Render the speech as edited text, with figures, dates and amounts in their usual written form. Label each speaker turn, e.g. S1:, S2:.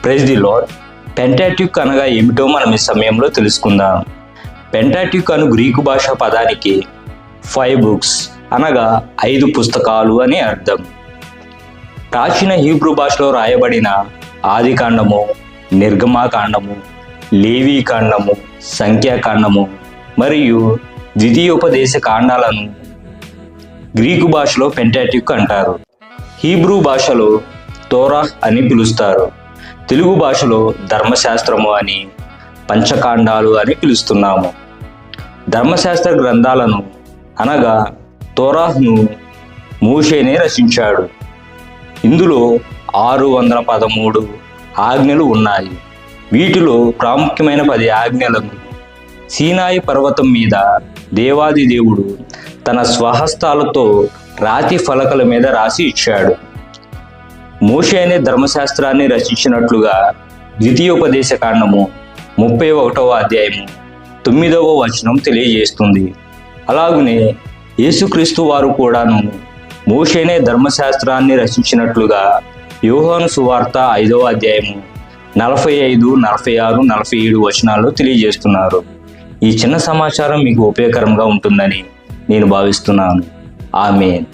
S1: Praise the lord. పెంటాట్యూక్ అనగా ఏమిటో మనం ఈ సమయంలో తెలుసుకుందాం. పెంటాట్యూక్ అను గ్రీకు భాషా పదానికి 5 books అనగా 5 పుస్తకాలు అని అర్థం. ప్రాచీన హీబ్రూ భాషలో రాయబడిన ఆదికాండము, నిర్గమాకాండము, లేవీకాండము, సంఖ్యాకాండము మరియు ద్వితీయోపదేశ కాండాలను గ్రీకు భాషలో పెంటాట్యూక్ అంటారు. హీబ్రూ భాషలో తోరాహ్ అని పిలుస్తారు. తెలుగు భాషలో ధర్మశాస్త్రము అని, పంచకాండాలు అని పిలుస్తున్నాము. ధర్మశాస్త్ర గ్రంథాలను అనగా తోరాహ్ను మోషేనే రచించాడు. ఇందులో 613 ఆజ్ఞలు ఉన్నాయి. వీటిలో ప్రాముఖ్యమైన 10 ఆజ్ఞలను సీనాయి పర్వతం మీద దేవాది దేవుడు తన స్వహస్తాలతో రాతి ఫలకల మీద రాసి ఇచ్చాడు. మోషేనే ధర్మశాస్త్రాన్ని రచించినట్లుగా ద్వితీయోపదేశ కాండము 31వ అధ్యాయము 9వ వచనం తెలియజేస్తుంది. అలాగనే యేసుక్రీస్తు వారు కూడాను మోషేనే ధర్మశాస్త్రాన్ని రచించినట్లుగా యోహాను సువార్త 5వ అధ్యాయము 45, 46, 47 వచనాల్లో తెలియజేస్తున్నారు. ఈ చిన్న సమాచారం మీకు ఉపయోగకరంగా ఉంటుందని నేను భావిస్తున్నాను. ఆమేన్.